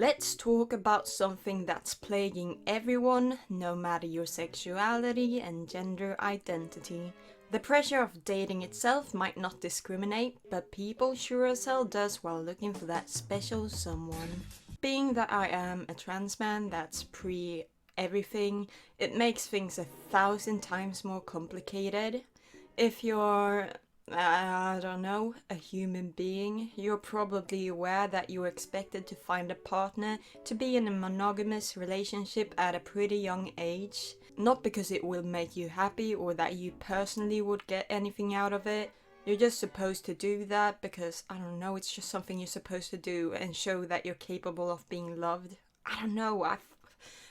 Let's talk about something that's plaguing everyone, no matter your sexuality and gender identity. The pressure of dating itself might not discriminate, but people sure as hell does while looking for that special someone. Being that I am a trans man that's pre everything, it makes things 1,000 times more complicated. If you're, I don't know, a human being, you're probably aware that you're expected to find a partner to be in a monogamous relationship at a pretty young age. Not because it will make you happy or that you personally would get anything out of it. You're just supposed to do that because, I don't know, it's just something you're supposed to do and show that you're capable of being loved. I don't know,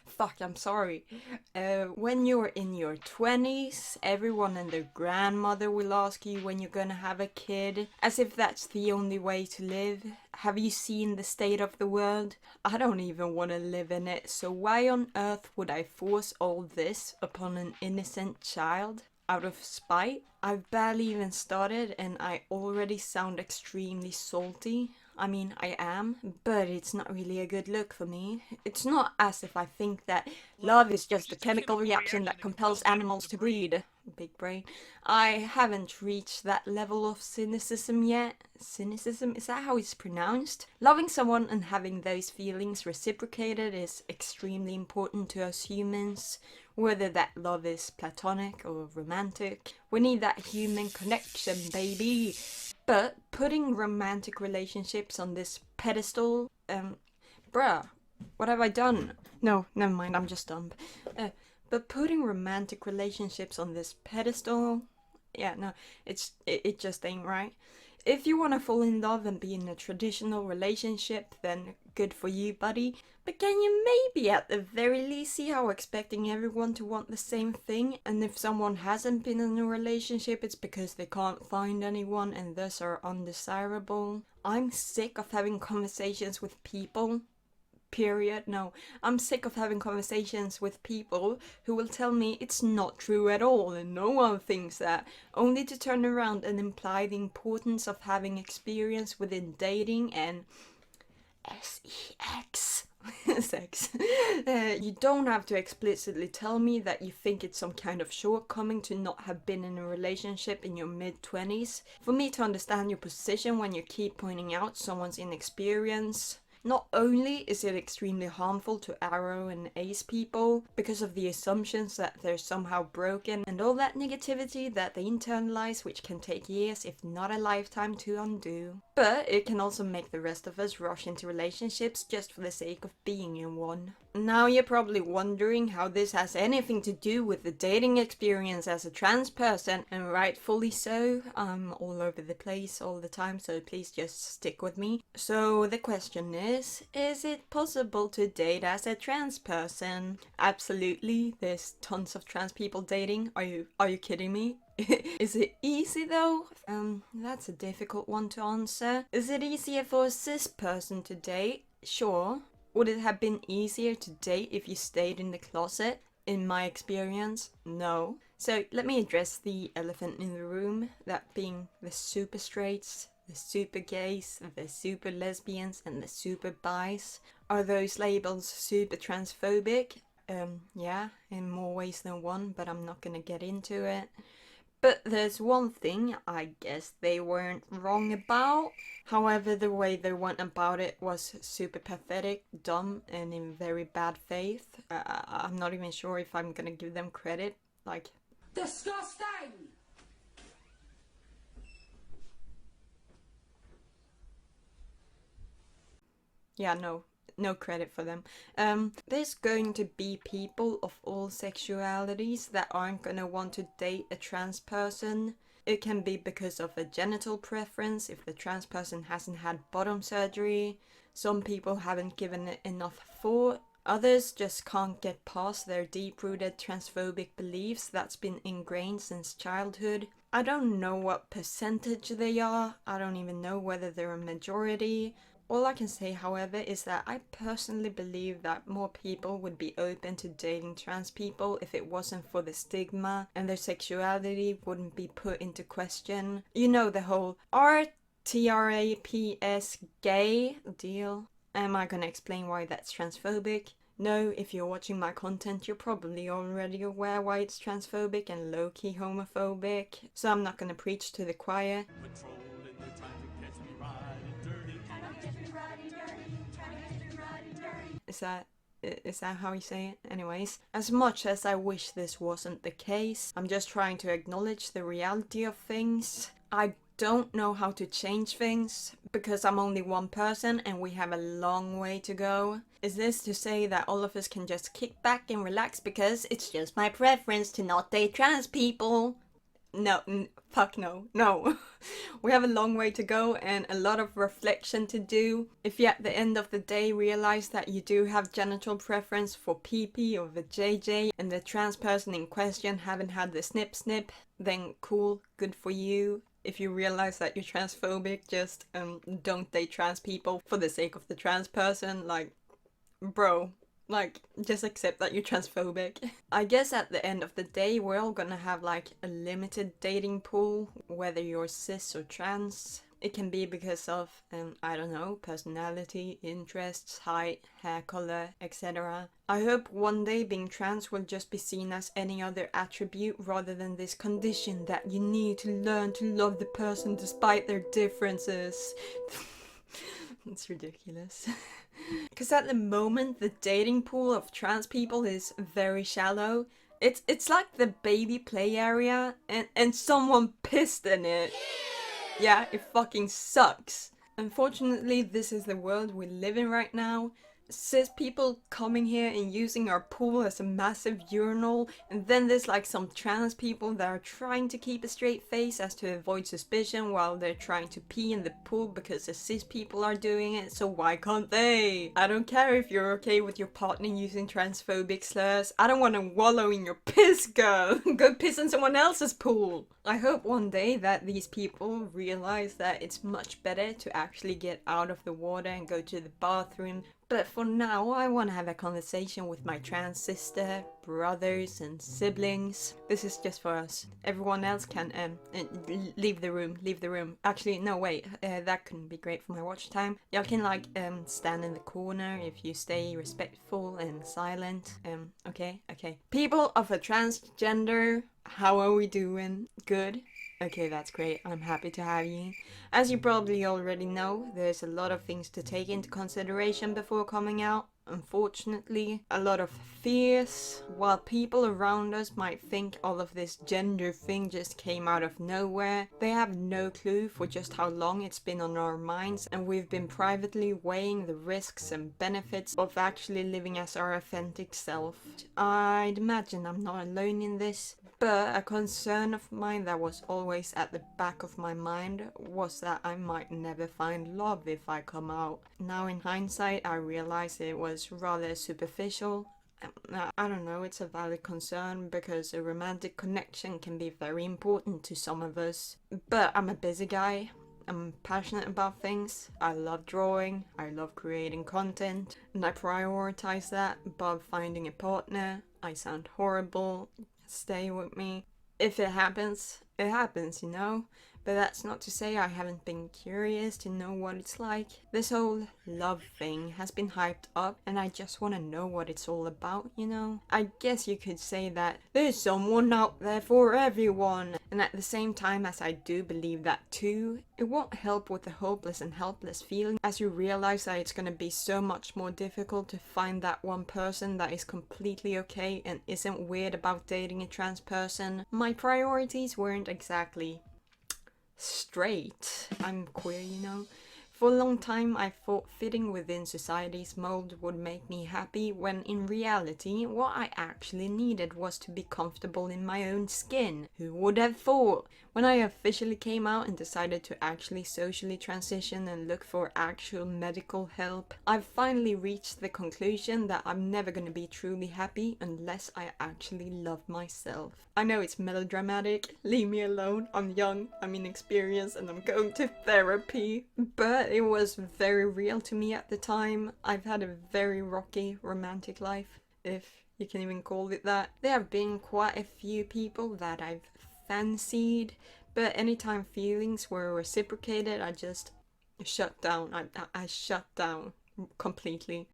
Fuck, I'm sorry. When you're in your 20s, everyone and their grandmother will ask you when you're gonna have a kid, as if that's the only way to live. Have you seen the state of the world? I don't even want to live in it, so why on earth would I force all this upon an innocent child? Out of spite? I've barely even started and I already sound extremely salty. I mean, I am, but it's not really a good look for me. It's not as if I think that love is just a chemical reaction that compels animals to breed. Big brain. I haven't reached that level of cynicism yet. Cynicism? Is that how it's pronounced? Loving someone and having those feelings reciprocated is extremely important to us humans. Whether that love is platonic or romantic. We need that human connection, baby. But putting romantic relationships on this pedestal, bruh, what have I done? No, never mind, I'm just dumb. But putting romantic relationships on this pedestal, yeah, no, it just ain't right. If you want to fall in love and be in a traditional relationship, then good for you, buddy. But can you maybe at the very least see how expecting everyone to want the same thing? And if someone hasn't been in a relationship, it's because they can't find anyone and thus are undesirable. I'm sick of having conversations with people. Period. No, I'm sick of having conversations with people who will tell me it's not true at all and no one thinks that, only to turn around and imply the importance of having experience within dating and sex. Sex. You don't have to explicitly tell me that you think it's some kind of shortcoming to not have been in a relationship in your mid-20s. For me to understand your position when you keep pointing out someone's inexperience. Not only is it extremely harmful to Arrow and Ace people because of the assumptions that they're somehow broken and all that negativity that they internalize, which can take years if not a lifetime to undo, but it can also make the rest of us rush into relationships just for the sake of being in one. Now you're probably wondering how this has anything to do with the dating experience as a trans person, and rightfully so. I'm all over the place all the time, so please just stick with me. So the question is it possible to date as a trans person? Absolutely, there's tons of trans people dating. Are you kidding me? Is it easy though? That's a difficult one to answer. Is it easier for a cis person to date? Sure. Would it have been easier to date if you stayed in the closet? In my experience, no. So let me address the elephant in the room, that being the super straights, the super gays, the super lesbians, and the super bis. Are those labels super transphobic? Yeah, in more ways than one, but I'm not gonna get into it. But there's one thing I guess they weren't wrong about. However, the way they went about it was super pathetic, dumb, and in very bad faith. I'm not even sure if I'm gonna give them credit. Like, disgusting! yeah, no credit for them. There's going to be people of all sexualities that aren't gonna want to date a trans person. It can be because of a genital preference, if the trans person hasn't had bottom surgery. Some people haven't given it enough thought. Others just can't get past their deep-rooted transphobic beliefs that's been ingrained since childhood. I don't know what percentage they are. I don't even know whether they're a majority. All I can say, however, is that I personally believe that more people would be open to dating trans people if it wasn't for the stigma and their sexuality wouldn't be put into question. You know, the whole RTRAPS gay deal. Am I gonna explain why that's transphobic? No, if you're watching my content, you're probably already aware why it's transphobic and low-key homophobic, so I'm not gonna preach to the choir. Is that how you say it? Anyways, as much as I wish this wasn't the case, I'm just trying to acknowledge the reality of things. I don't know how to change things because I'm only one person and we have a long way to go. Is this to say that all of us can just kick back and relax because it's just my preference to not date trans people? No, fuck no, no. We have a long way to go and a lot of reflection to do. If you at the end of the day realize that you do have genital preference for PP or the JJ and the trans person in question haven't had the snip snip, then cool, good for you. If you realize that you're transphobic, just don't date trans people for the sake of the trans person. Like, bro, like, just accept that you're transphobic. I guess at the end of the day, we're all gonna have like a limited dating pool, whether you're cis or trans. It can be because of, I don't know, personality, interests, height, hair color, etc. I hope one day being trans will just be seen as any other attribute rather than this condition that you need to learn to love the person despite their differences. It's ridiculous. Because at the moment, the dating pool of trans people is very shallow. It's like the baby play area and someone pissed in it. Yeah, it fucking sucks. Unfortunately, this is the world we live in right now. Cis people coming here and using our pool as a massive urinal, and then there's like some trans people that are trying to keep a straight face as to avoid suspicion while they're trying to pee in the pool because the cis people are doing it, so why can't they? I don't care if you're okay with your partner using transphobic slurs. I don't want to wallow in your piss, girl. Go piss in someone else's pool. I hope one day that these people realize that it's much better to actually get out of the water and go to the bathroom. But for now, I want to have a conversation with my trans sister, brothers and siblings. This is just for us. Everyone else can leave the room. Actually, no, wait, that couldn't be great for my watch time. Y'all can like stand in the corner if you stay respectful and silent. Okay. People of a transgender, how are we doing? Good? Okay, that's great. I'm happy to have you. As you probably already know, there's a lot of things to take into consideration before coming out. Unfortunately, a lot of fears. While people around us might think all of this gender thing just came out of nowhere, they have no clue for just how long it's been on our minds, and we've been privately weighing the risks and benefits of actually living as our authentic self. I'd imagine I'm not alone in this. But a concern of mine that was always at the back of my mind was that I might never find love if I come out. Now in hindsight, I realize it was rather superficial. I don't know, it's a valid concern because a romantic connection can be very important to some of us. But I'm a busy guy. I'm passionate about things. I love drawing. I love creating content. And I prioritize that above finding a partner. I sound horrible. Stay with me. If it happens, you know? But that's not to say I haven't been curious to know what it's like. This whole love thing has been hyped up and I just want to know what it's all about, you know? I guess you could say that there's someone out there for everyone. And at the same time, as I do believe that too, it won't help with the hopeless and helpless feeling as you realize that it's gonna be so much more difficult to find that one person that is completely okay and isn't weird about dating a trans person. My priorities weren't exactly straight. I'm queer, you know. For a long time I thought fitting within society's mold would make me happy, when in reality what I actually needed was to be comfortable in my own skin. Who would have thought? When I officially came out and decided to actually socially transition and look for actual medical help, I've finally reached the conclusion that I'm never gonna be truly happy unless I actually love myself. I know it's melodramatic, leave me alone, I'm young, I'm inexperienced and I'm going to therapy, but it was very real to me at the time. I've had a very rocky romantic life, if you can even call it that. There have been quite a few people that I've fancied, but anytime feelings were reciprocated, I just shut down. I shut down. completely.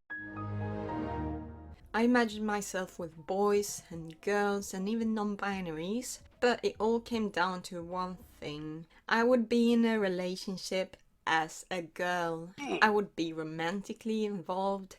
I imagine myself with boys and girls and even non-binaries, but it all came down to one thing. I would be in a relationship as a girl. I would be romantically involved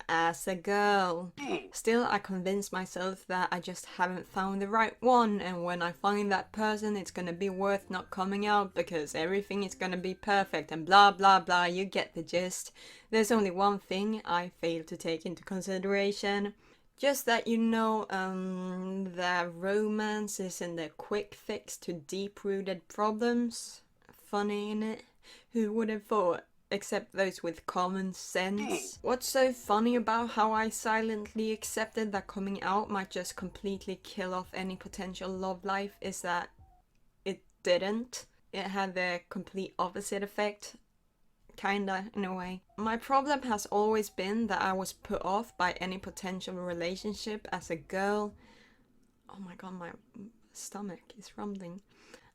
as a girl. Still, I convince myself that I just haven't found the right one, and when I find that person, it's gonna be worth not coming out because everything is gonna be perfect and blah blah blah. You get the gist. There's only one thing I fail to take into consideration. Just that that romance isn't a quick fix to deep-rooted problems. Funny, innit? Who would have thought? Except those with common sense. What's so funny about how I silently accepted that coming out might just completely kill off any potential love life is that it didn't. It had the complete opposite effect. Kinda, in a way. My problem has always been that I was put off by any potential relationship as a girl. Oh my god, my stomach is rumbling.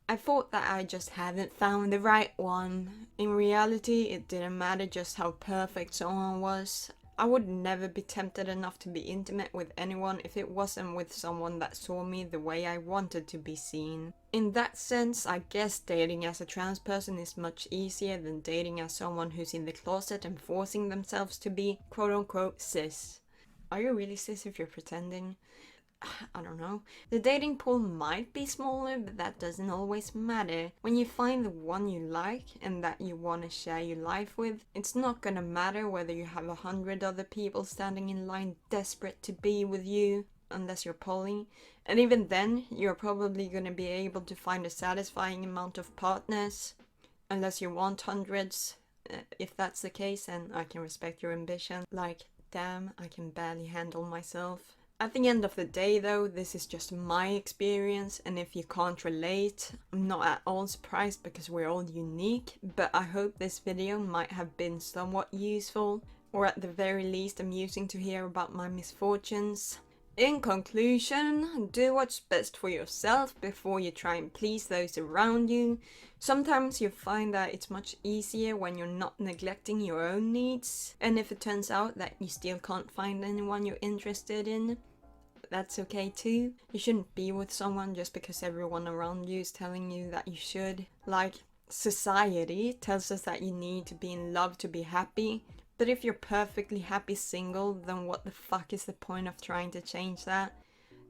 I thought that I just hadn't found the right one. In reality, it didn't matter just how perfect someone was. I would never be tempted enough to be intimate with anyone if it wasn't with someone that saw me the way I wanted to be seen. In that sense, I guess dating as a trans person is much easier than dating as someone who's in the closet and forcing themselves to be quote-unquote cis. Are you really cis if you're pretending? I don't know. The dating pool might be smaller, but that doesn't always matter. When you find the one you like and that you want to share your life with, it's not gonna matter whether you have 100 other people standing in line desperate to be with you, unless you're poly. And even then, you're probably gonna be able to find a satisfying amount of partners, unless you want hundreds. If that's the case, then I can respect your ambition. Like, damn, I can barely handle myself. At the end of the day though, this is just my experience, and if you can't relate, I'm not at all surprised because we're all unique, but I hope this video might have been somewhat useful, or at the very least amusing to hear about my misfortunes. In conclusion, do what's best for yourself before you try and please those around you. Sometimes you find that it's much easier when you're not neglecting your own needs, and if it turns out that you still can't find anyone you're interested in, that's okay too. You shouldn't be with someone just because everyone around you is telling you that you should. Like, society tells us that you need to be in love to be happy, but if you're perfectly happy single, then what the fuck is the point of trying to change that?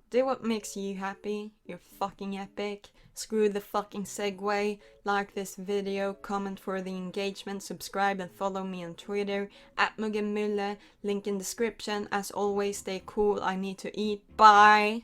Do what makes you happy. You're fucking epic. Screw the fucking segue. Like this video, comment for the engagement, subscribe and follow me on Twitter at Muggen Mylle. Link in description. As always, stay cool. I need to eat. Bye!